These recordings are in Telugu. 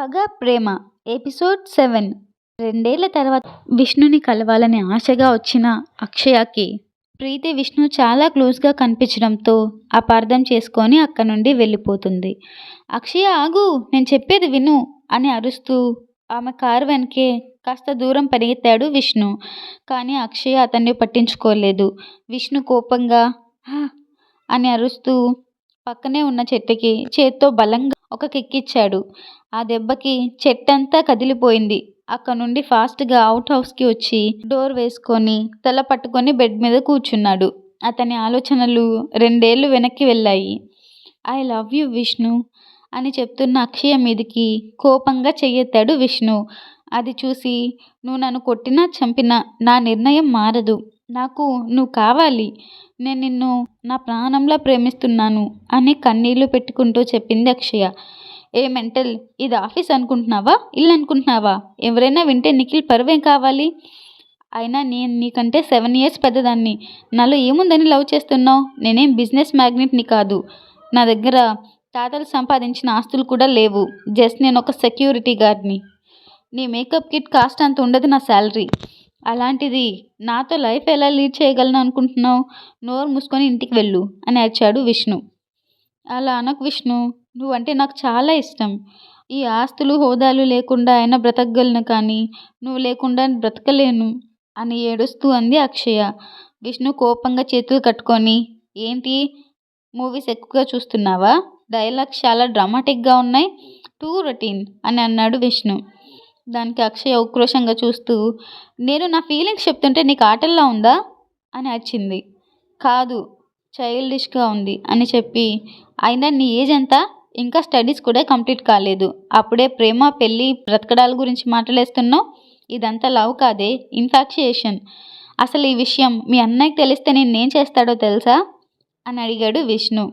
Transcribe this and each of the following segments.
పగ ప్రేమ ఎపిసోడ్ 7. 2 తర్వాత విష్ణుని కలవాలని ఆశగా వచ్చిన అక్షయకి ప్రీతి విష్ణు చాలా క్లోజ్గా కనిపించడంతో అపార్థం చేసుకొని అక్కడి నుండి వెళ్ళిపోతుంది. అక్షయ ఆగు, నేను చెప్పేది విను అని అరుస్తూ ఆమె కారు వెనకే కాస్త దూరం పరిగెత్తాడు విష్ణు. కానీ అక్షయ అతన్ని పట్టించుకోలేదు. విష్ణు కోపంగా "హా" అని అరుస్తూ పక్కనే ఉన్న చెట్టుకి చేత్తో బలంగా ఒక కిక్కిచ్చాడు. ఆ దెబ్బకి చెట్టంతా కదిలిపోయింది. అక్కడ నుండి ఫాస్ట్గా అవుట్ హౌస్కి వచ్చి డోర్ వేసుకొని తల పట్టుకొని బెడ్ మీద కూర్చున్నాడు. అతని ఆలోచనలు 2 ఏళ్ళు వెనక్కి వెళ్ళాయి. ఐ లవ్ యూ విష్ణు అని చెప్తున్న అక్షయ మీదికి కోపంగా చెయ్యెత్తాడు విష్ణు. అది చూసి నువ్వు నన్ను కొట్టినా చంపినా నా నిర్ణయం మారదు. నాకు నువ్వు కావాలి. నేను నిన్ను నా ప్రాణంలా ప్రేమిస్తున్నాను అని కన్నీళ్లు పెట్టుకుంటూ చెప్పింది అక్షయ. ఏ మెంటల్, ఇది ఆఫీస్ అనుకుంటున్నావా, ఇల్లు అనుకుంటున్నావా? ఎవరైనా వింటే నిఖిల్ పరువేం కావాలి? అయినా నేను నీకంటే 7 years పెద్దదాన్ని. నాలో ఏముందని లవ్ చేస్తున్నావు? నేనేం బిజినెస్ మ్యాగ్నెట్ని కాదు. నా దగ్గర తాతలు సంపాదించిన ఆస్తులు కూడా లేవు. జస్ట్ నేను ఒక సెక్యూరిటీ గార్డ్ని. నీ మేకప్ కిట్ కాస్ట్ అంత ఉండదు నా శాలరీ. అలాంటిది నాతో లైఫ్ ఎలా లీడ్ చేయగలను అనుకుంటున్నావు? నోరు మూసుకొని ఇంటికి వెళ్ళు అని అరిచాడు విష్ణు. అలా అనకు విష్ణు, నువ్వంటే నాకు చాలా ఇష్టం. ఈ ఆస్తులు హోదాలు లేకుండా అయినా బ్రతకగలను, కానీ నువ్వు లేకుండా బ్రతకలేను అని ఏడుస్తూ అంది అక్షయ. విష్ణు కోపంగా చేతులు కట్టుకొని, ఏంటి మూవీస్ ఎక్కువగా చూస్తున్నావా? డైలాగ్స్ చాలా డ్రామాటిక్గా ఉన్నాయి. టూ రొటీన్ అని అన్నాడు విష్ణు. దానికి అక్షయ ఉక్రోషంగా చూస్తూ, నేను నా ఫీలింగ్స్ చెప్తుంటే నీకు ఆటల్లా ఉందా అని అరిచింది. కాదు, చైల్డిష్గా ఉంది అని చెప్పి, అయినా నీ ఏజ్ ఎంత? ఇంకా స్టడీస్ కూడా కంప్లీట్ కాలేదు. అప్పుడే ప్రేమ పెళ్ళి బ్రతకడాల గురించి మాట్లాడేస్తున్నావు. ఇదంతా లవ్ కాదే, ఇన్ఫాక్చుయేషన్. అసలు ఈ విషయం మీ అన్నయ్యకి తెలిస్తే నేనేం చేస్తాడో తెలుసా అని అడిగాడు విష్ణు.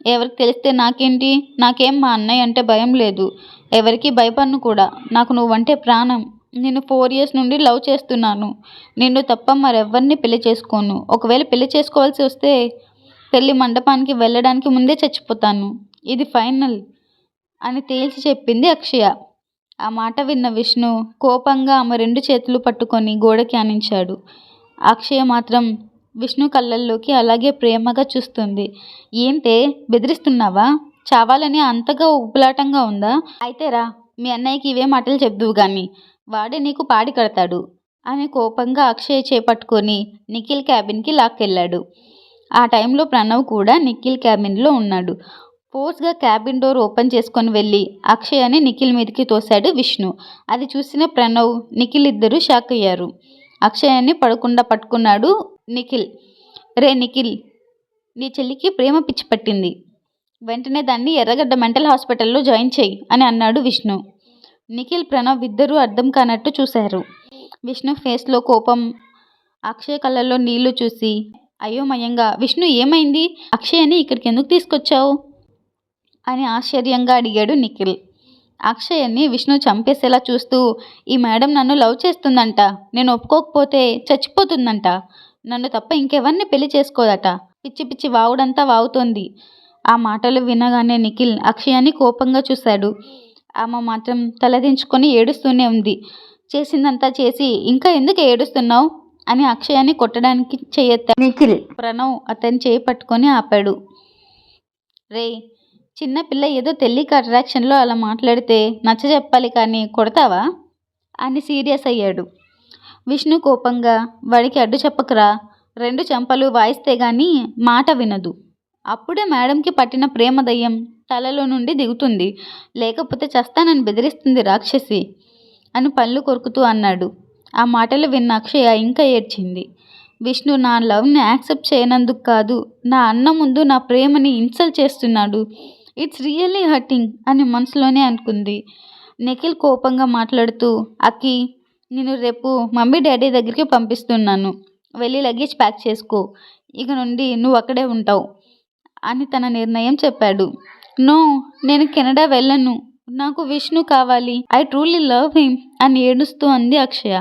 ఎవరికి తెలిస్తే నాకేంటి? నాకేం మా అన్నయ్య అంటే భయం లేదు. ఎవరికి భయపడను కూడా. నాకు నువ్వంటే ప్రాణం. నేను 4 years నుండి లవ్ చేస్తున్నాను. నిన్ను తప్ప మరెవ్వరిని పెళ్లి చేసుకోను. ఒకవేళ పెళ్లి చేసుకోవాల్సి వస్తే పెళ్లి మండపానికి వెళ్ళడానికి ముందే చచ్చిపోతాను. ఇది ఫైనల్ అని తేల్చి చెప్పింది అక్షయ. ఆ మాట విన్న విష్ణు కోపంగా ఆమె 2 చేతులు పట్టుకొని గోడకి ఆనించాడు. అక్షయ మాత్రం విష్ణు కళ్ళల్లోకి అలాగే ప్రేమగా చూస్తుంది. ఏంటే బెదిరిస్తున్నావా? చావాలని అంతగా ఉబ్బులాటంగా ఉందా? అయితే రా, మీ అన్నయ్యకి ఇవే మాటలు చెప్దువు గాని, వాడే నీకు పాడి కడతాడు అని కోపంగా అక్షయ్ చేపట్టుకొని నిఖిల్ క్యాబిన్కి లాక్కెళ్ళాడు. ఆ టైంలో ప్రణవ్ కూడా నిఖిల్ క్యాబిన్లో ఉన్నాడు. ఫోర్స్గా క్యాబిన్ డోర్ ఓపెన్ చేసుకొని వెళ్ళి అక్షయని నిఖిల్ మీదకి తోశాడు విష్ణు. అది చూసిన ప్రణవ్, నిఖిల్ ఇద్దరూ షాక్ అయ్యారు. అక్షయని పడకుండా పట్టుకున్నాడు నిఖిల్. రే నిఖిల్, నీ చెల్లికి ప్రేమ పిచ్చి పట్టింది. వెంటనే దాన్ని ఎర్రగడ్డ మెంటల్ హాస్పిటల్లో జాయిన్ చేయి అని అన్నాడు విష్ణు. నిఖిల్, ప్రణవ్ ఇద్దరూ అర్థం కానట్టు చూశారు. విష్ణు ఫేస్లో కోపం, అక్షయ్ కళ్ళల్లో నీళ్లు చూసి అయోమయంగా, విష్ణు ఏమైంది? అక్షయని ఇక్కడికి ఎందుకు తీసుకొచ్చావు అని ఆశ్చర్యంగా అడిగాడు నిఖిల్. అక్షయని విష్ణు చంపేసేలా చూస్తూ, ఈ మేడం నన్ను లవ్ చేస్తుందంట. నేను ఒప్పుకోకపోతే చచ్చిపోతుందంట. నన్ను తప్ప ఇంకెవరిని పెళ్లి చేసుకోదట. పిచ్చి పిచ్చి వాగుడంతా వాగుతోంది. ఆ మాటలు వినగానే నిఖిల్ అక్షయని కోపంగా చూశాడు. ఆమె మాత్రం తలదించుకొని ఏడుస్తూనే ఉంది. చేసిందంతా చేసి ఇంకా ఎందుకు ఏడుస్తున్నావు అని అక్షయాన్ని కొట్టడానికి చెయ్యెత్తాడు నిఖిల్. ప్రణవ్ అతని చేయి పట్టుకొని ఆపాడు. రే, చిన్నపిల్ల ఏదో తెలియక అట్రాక్షన్లో అలా మాట్లాడితే నచ్చ చెప్పాలి, కానీ కొడతావా అని సీరియస్ అయ్యాడు. విష్ణు కోపంగా, వాడికి అడ్డు చెప్పకురా. 2 చెంపలు వాయిస్తే గానీ మాట వినదు. అప్పుడే మేడంకి పట్టిన ప్రేమ దయ్యం తలలో నుండి దిగుతుంది. లేకపోతే చస్తానని బెదిరిస్తుంది రాక్షసి అని పళ్ళు కొరుకుతూ అన్నాడు. ఆ మాటలు విన్న అక్షయ ఇంకా ఏడ్చింది. విష్ణు నా లవ్ని యాక్సెప్ట్ చేయనందుకు కాదు, నా అన్న ముందు నా ప్రేమని ఇన్సల్ట్ చేస్తున్నాడు. ఇట్స్ రియల్లీ హర్టింగ్ అని మనసులోనే అనుకుంది. నిఖిల్ కోపంగా మాట్లాడుతూ, అక్కి, నేను రేపు మమ్మీ డాడీ దగ్గరికి పంపిస్తున్నాను. వెళ్ళి లగేజ్ ప్యాక్ చేసుకో. ఇక నుండి నువ్వు అక్కడే ఉంటావు అని తన నిర్ణయం చెప్పాడు. నో, నేను కెనడా వెళ్ళను. నాకు విష్ణు కావాలి. ఐ ట్రూలీ లవ్ హిమ్ అని ఏడుస్తూ అంది అక్షయ.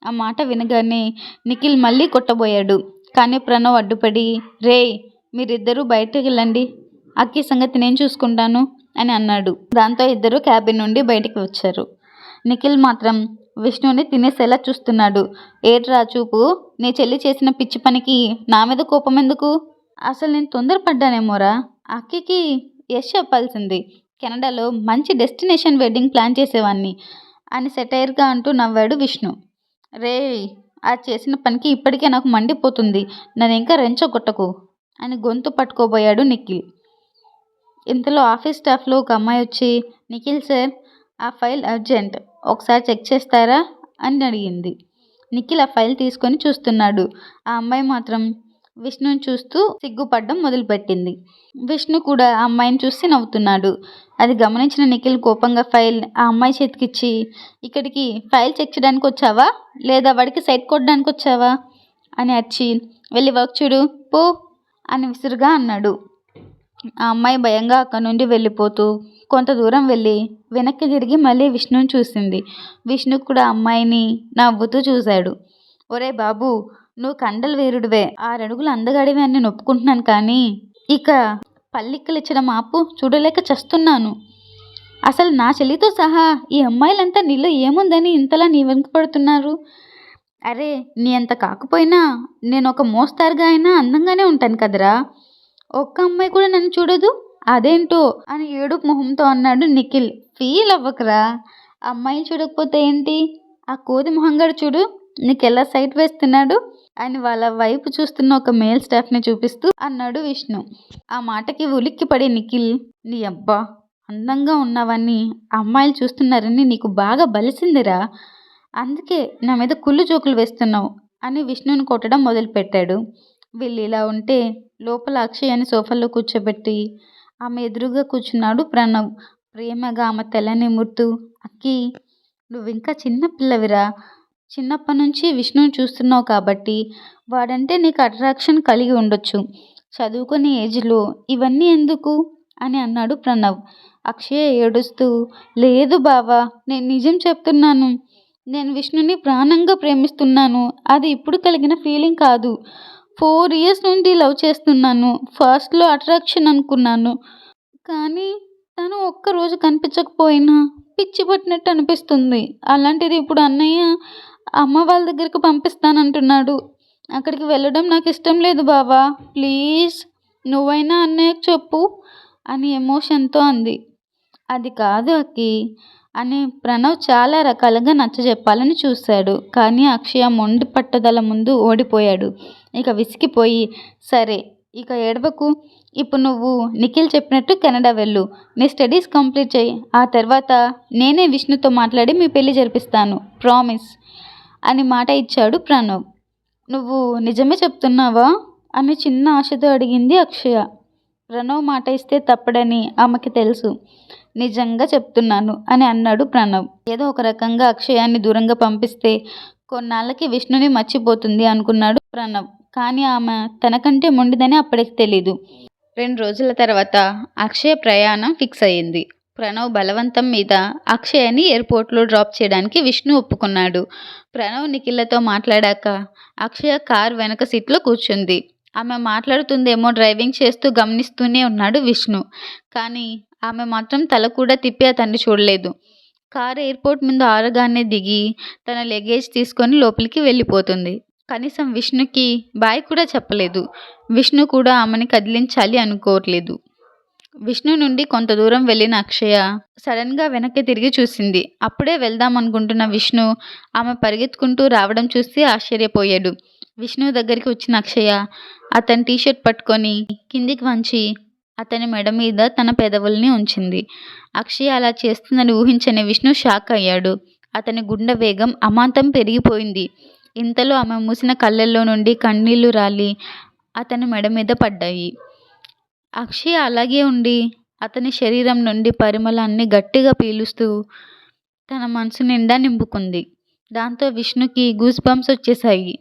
ఆ మాట వినగానే నిఖిల్ మళ్ళీ కొట్టబోయాడు. కానీ ప్రణవ్ అడ్డుపడి, రే, మీరిద్దరూ బయటకు వెళ్ళండి. అక్కి సంగతి నేను చూసుకుంటాను అని అన్నాడు. దాంతో ఇద్దరు క్యాబిన్ నుండి బయటికి వచ్చారు. నిఖిల్ మాత్రం విష్ణుని తినేసేలా చూస్తున్నాడు. ఏట్రా చూపు, నీ చెల్లి చేసిన పిచ్చి పనికి నా మీద కోపం ఎందుకు? అసలు నేను తొందరపడ్డానేమోరా, అక్కికి యష్ చెప్పాల్సింది. కెనడాలో మంచి డెస్టినేషన్ వెడ్డింగ్ ప్లాన్ చేసేవాణ్ణి అని సెటైర్గా అంటూ నవ్వాడు విష్ణు. రేయ్, ఆ చేసిన పనికి ఇప్పటికే నాకు మండిపోతుంది, నన్ను ఇంకా రెచ్చగొట్టకు అని గొంతు పట్టుకోబోయాడు నిఖిల్. ఇంతలో ఆఫీస్ స్టాఫ్లో ఒక అమ్మాయి వచ్చి, నిఖిల్ సార్, ఆ ఫైల్ అర్జెంట్, ఒకసారి చెక్ చేస్తారా అని అడిగింది. నిఖిల్ ఆ ఫైల్ తీసుకొని చూస్తున్నాడు. ఆ అమ్మాయి మాత్రం విష్ణుని చూస్తూ సిగ్గుపడ్డం మొదలుపెట్టింది. విష్ణు కూడా ఆ అమ్మాయిని చూసి నవ్వుతున్నాడు. అది గమనించిన నిఖిల్ కోపంగా ఫైల్ ఆ అమ్మాయి చేతికిచ్చి, ఇక్కడికి ఫైల్ చెక్ చేయడానికి వచ్చావా లేదా వాడికి సైట్ కొట్టడానికి వచ్చావా అని అరిచి, వెళ్ళి వర్క్ చూడు పో అని విసురుగా అన్నాడు. ఆ అమ్మాయి భయంగా అక్కడి నుండి వెళ్ళిపోతూ కొంత దూరం వెళ్ళి వెనక్కి తిరిగి మళ్ళీ విష్ణుని చూసింది. విష్ణు కూడా అమ్మాయిని నవ్వుతూ చూశాడు. ఒరే బాబు, నువ్వు కండలు వీరుడివే, 6 అడుగులు అందగాడివే అని నేను ఒప్పుకుంటున్నాను, కానీ ఇక పల్లిక్కలు ఇచ్చడం ఆపు, చూడలేక చస్తున్నాను. అసలు నా చెల్లితో సహా ఈ అమ్మాయిలంతా నీలో ఏముందని ఇంతలా నీ వెనుక పడుతున్నారు? అరే, నీ అంత కాకపోయినా నేను ఒక మోస్తారుగా అయినా అందంగానే ఉంటాను కదరా, ఒక్క అమ్మాయి కూడా నన్ను చూడదు, అదేంటో అని ఏడుపు మొహంతో అన్నాడు నిఖిల్. ఫీల్ అవ్వకరా, అమ్మాయిని చూడకపోతే ఏంటి, ఆ కోతి మొహంగాడు చూడు నీకెలా సైట్ వేస్తున్నాడు అని వాళ్ళ వైపు చూస్తున్న ఒక మేల్ స్టాఫ్ని చూపిస్తూ అన్నాడు విష్ణు. ఆ మాటకి ఉలిక్కిపడే నిఖిల్, నీ అబ్బా, అందంగా ఉన్నవన్నీ అమ్మాయిలు చూస్తున్నారని నీకు బాగా బలిసిందిరా, అందుకే నా మీద కుళ్ళు జోకులు వేస్తున్నావు అని విష్ణుని కొట్టడం మొదలుపెట్టాడు. వీళ్ళు ఇలా ఉంటే లోపల అక్షయని సోఫాలో కూర్చోబెట్టి ఆమె ఎదురుగా కూర్చున్నాడు ప్రణవ్. ప్రేమగా ఆమె తల నిమురుతూ, అక్కి, నువ్వు ఇంకా చిన్న పిల్లవిరా, చిన్నప్పటి నుంచి విష్ణుని చూస్తున్నావు కాబట్టి వాడంటే నీకు అట్రాక్షన్ కలిగి ఉండొచ్చు, చదువుకునే ఏజ్లో ఇవన్నీ ఎందుకు అని అన్నాడు ప్రణవ్. అక్షయ ఏడుస్తూ, లేదు బావా, నేను నిజం చెప్తున్నాను, నేను విష్ణుని ప్రాణంగా ప్రేమిస్తున్నాను, అది ఇప్పుడు కలిగిన ఫీలింగ్ కాదు, 4 ఇయర్స్ నుండి లవ్ చేస్తున్నాను, ఫస్ట్లో అట్రాక్షన్ అనుకున్నాను, కానీ తను ఒక్కరోజు కనిపించకపోయినా పిచ్చి పట్టినట్టు అనిపిస్తుంది. అలాంటిది ఇప్పుడు అన్నయ్య అమ్మ వాళ్ళ దగ్గరికి పంపిస్తానంటున్నాడు, అక్కడికి వెళ్ళడం నాకు ఇష్టం లేదు బావా, ప్లీజ్ నువ్వైనా అన్నయ్యకు చెప్పు అని ఎమోషన్తో అంది. అది కాదు అక్కి అని ప్రణవ్ చాలా రకాలుగా నచ్చజెప్పాలని చూశాడు. కానీ అక్షయ మొండి పట్టుదల ముందు ఓడిపోయాడు. ఇక విసిగిపోయి, సరే ఇక ఏడవకు, ఇప్పుడు నువ్వు నిఖిల్ చెప్పినట్టు కెనడా వెళ్ళు, నీ స్టడీస్ కంప్లీట్ చేయి, ఆ తర్వాత నేనే విష్ణుతో మాట్లాడి మీ పెళ్లి జరిపిస్తాను, ప్రామిస్ అని మాట ఇచ్చాడు ప్రణవ్. నువ్వు నిజమే చెప్తున్నావా అని చిన్న ఆశతో అడిగింది అక్షయ. ప్రణవ్ మాట ఇస్తే తప్పడని ఆమెకి తెలుసు. నిజంగా చెప్తున్నాను అని అన్నాడు ప్రణవ్. ఏదో ఒక రకంగా అక్షయాన్ని దూరంగా పంపిస్తే కొన్నాళ్ళకి విష్ణుని మర్చిపోతుంది అనుకున్నాడు ప్రణవ్. కానీ ఆమె తనకంటే మొండిదని అప్పటికి తెలీదు. 2 రోజుల తర్వాత అక్షయ ప్రయాణం ఫిక్స్ అయ్యింది. ప్రణవ్ బలవంతం మీద అక్షయని ఎయిర్పోర్ట్లో డ్రాప్ చేయడానికి విష్ణు ఒప్పుకున్నాడు. ప్రణవ్ నిఖిల్లతో మాట్లాడాక అక్షయ కార్ వెనక సీట్లో కూర్చుంది. ఆమె మాట్లాడుతుందేమో డ్రైవింగ్ చేస్తూ గమనిస్తూనే ఉన్నాడు విష్ణు. కానీ ఆమె మాత్రం తల కూడా తిప్పి అతన్ని చూడలేదు. కారు ఎయిర్పోర్ట్ ముందు ఆరగానే దిగి తన లగేజ్ తీసుకొని లోపలికి వెళ్ళిపోతుంది. కనీసం విష్ణుకి బాయ్ కూడా చెప్పలేదు. విష్ణు కూడా ఆమెని కదిలించాలి అనుకోవట్లేదు. విష్ణు నుండి కొంత దూరం వెళ్ళిన అక్షయ సడన్గా వెనక్కి తిరిగి చూసింది. అప్పుడే వెళ్దాం అనుకుంటున్న విష్ణు ఆమె పరిగెత్తుకుంటూ రావడం చూసి ఆశ్చర్యపోయాడు. విష్ణు దగ్గరికి వచ్చిన అక్షయ అతని టీషర్ట్ పట్టుకొని కిందికి వంచి అతని మెడ మీద తన పెదవుల్ని ఉంచింది. అక్షయ అలా చేస్తుందని ఊహించని విష్ణు షాక్ అయ్యాడు. అతని గుండె వేగం అమాంతం పెరిగిపోయింది. ఇంతలో ఆమె మూసిన కళ్ళల్లో నుండి కన్నీళ్లు రాలి అతని మెడ మీద పడ్డాయి. అక్షయ అలాగే ఉండి అతని శరీరం నుండి పరిమళాన్ని గట్టిగా పీలుస్తూ తన మనసు నిండా నింపుకుంది. దాంతో విష్ణుకి గూస్ బంప్స్ వచ్చేశాయి.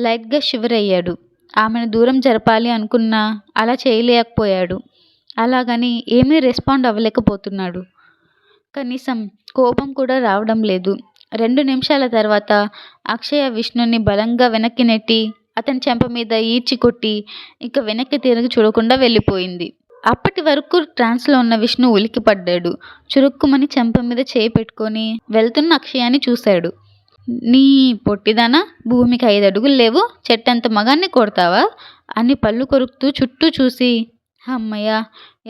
లైట్గా షివర్ అయ్యాడు. ఆమెను దూరం జరపాలి అనుకున్నా అలా చేయలేకపోయాడు. అలాగని ఏమీ రెస్పాండ్ అవ్వలేకపోతున్నాడు. కనీసం కోపం కూడా రావడం లేదు. 2 నిమిషాల తర్వాత అక్షయ విష్ణుని బలంగా వెనక్కి నెట్టి అతని చెంప మీద ఈడ్చి కొట్టి ఇక వెనక్కి తిరిగి చూడకుండా వెళ్ళిపోయింది. అప్పటి వరకు ట్రాన్స్లో ఉన్న విష్ణు ఉలిక్కిపడ్డాడు. చురుక్కుమని చెంప మీద చేయి పెట్టుకొని వెళ్తున్న అక్షయాని చూశాడు. నీ పొట్టిదానా, భూమికి 5 అడుగులు లేవు, చెట్టంత మగాన్ని కొడతావా అని పళ్ళు కొరుకుతూ చుట్టూ చూసి, హమ్మయ్య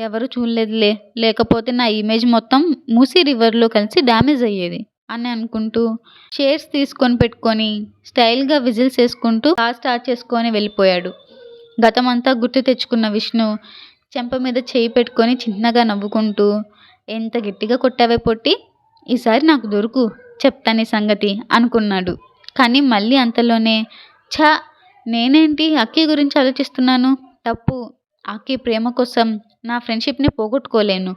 ఎవరు చూడలేదులే, లేకపోతే నా ఇమేజ్ మొత్తం మూసీ రివర్లో కలిసి డ్యామేజ్ అయ్యేది అని అనుకుంటూ చైర్స్ తీసుకొని పెట్టుకొని స్టైల్గా విజిల్స్ వేసుకుంటూ కార్ స్టార్ట్ చేసుకొని వెళ్ళిపోయాడు. గతమంతా గుర్తు తెచ్చుకున్న విష్ణు చెంప మీద చేయి పెట్టుకొని చిన్నగా నవ్వుకుంటూ, ఎంత గట్టిగా కొట్టావే పొట్టి, ఈసారి నాకు దొరుకు, చెప్తాను ఈ సంగతి అనుకున్నాడు. కానీ మళ్ళీ అంతలోనే, ఛా, నేనేంటి అక్కీ గురించి ఆలోచిస్తున్నాను, తప్పు. అక్కీ ప్రేమ కోసం నా ఫ్రెండ్షిప్ని పోగొట్టుకోలేను.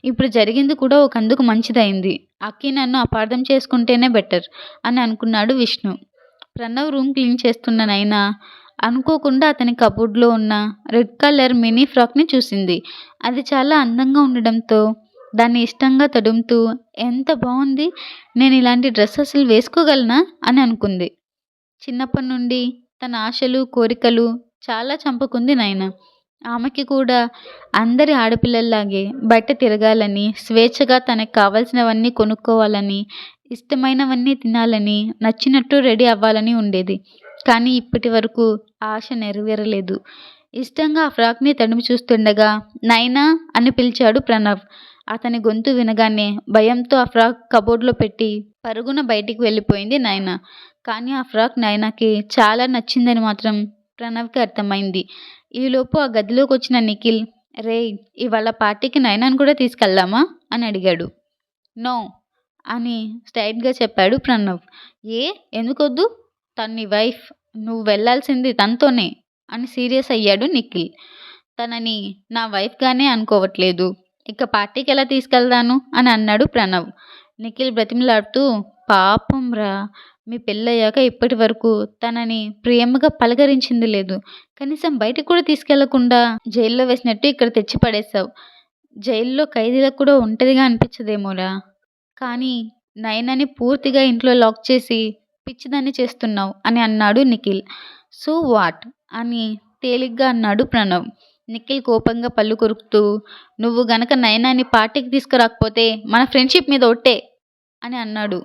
ఇప్పుడు జరిగింది కూడా ఒకందుకు మంచిదైంది. అక్కీ నన్ను అపార్థం చేసుకుంటేనే బెటర్ అని అనుకున్నాడు విష్ణు. ప్రణవ్ రూమ్ క్లీన్ చేస్తున్న నైనా అనుకోకుండా అతని కబోర్డ్లో ఉన్న రెడ్ కలర్ మినీ ఫ్రాక్ని చూసింది. అది చాలా అందంగా ఉండడంతో దాన్ని ఇష్టంగా తడుముతూ, ఎంత బాగుంది, నేను ఇలాంటి డ్రెస్ అసలు వేసుకోగలనా అని అనుకుంది. చిన్నప్పటి నుండి తన ఆశలు కోరికలు చాలా చంపుకుంది నైనా. ఆమెకి కూడా అందరి ఆడపిల్లల్లాగే బయట తిరగాలని, స్వేచ్ఛగా తనకు కావాల్సినవన్నీ కొనుక్కోవాలని, ఇష్టమైనవన్నీ తినాలని, నచ్చినట్టు రెడీ అవ్వాలని ఉండేది. కానీ ఇప్పటి వరకు ఆశ నెరవేరలేదు. ఇష్టంగా ఆ ఫ్రాక్ని తడిమి చూస్తుండగా నైనా అని పిలిచాడు ప్రణవ్. అతని గొంతు వినగానే భయంతో ఆ ఫ్రాక్ కబోర్డ్లో పెట్టి పరుగున బయటికి వెళ్ళిపోయింది నైనా. కానీ ఆ ఫ్రాక్ నైనాకి చాలా నచ్చిందని మాత్రం ప్రణవ్కి అర్థమైంది. ఈలోపు ఆ గదిలోకి వచ్చిన నిఖిల్, రేయ్, ఇవాళ పార్టీకి నైనాను కూడా తీసుకెళ్దామా అని అడిగాడు. నో అని స్ట్రైట్గా చెప్పాడు ప్రణవ్. ఎందుకొద్దు, తను నీ వైఫ్, నువ్వు వెళ్ళాల్సింది తనతోనే అని సీరియస్ అయ్యాడు నిఖిల్. తనని నా వైఫ్గానే అనుకోవట్లేదు, ఇక పార్టీకి ఎలా తీసుకెళ్తాను అని అన్నాడు ప్రణవ్. నిఖిల్ బ్రతిమలాడుతూ, పాపం రా, మీ పెళ్ళయ్యాక ఇప్పటి వరకు తనని ప్రేమగా పలకరించింది లేదు. కనీసం బయటకు కూడా తీసుకెళ్లకుండా జైల్లో వేసినట్టు ఇక్కడ తెచ్చి పడేశావు. జైల్లో ఖైదీలకు కూడా ఒంటరిగా అనిపించదేమోరా. కానీ నైనాని పూర్తిగా ఇంట్లో లాక్ చేసి పిచ్చిదాన్ని చేస్తున్నావు అని అన్నాడు నిఖిల్. సో వాట్ అని తేలిగ్గా అన్నాడు ప్రణవ్. నిఖిల్ కోపంగా పళ్ళు కొరుకుతూ, నువ్వు గనక నైనాని పార్టీకి తీసుకురాకపోతే మన ఫ్రెండ్షిప్ మీద ఒట్టే అని అన్నాడు.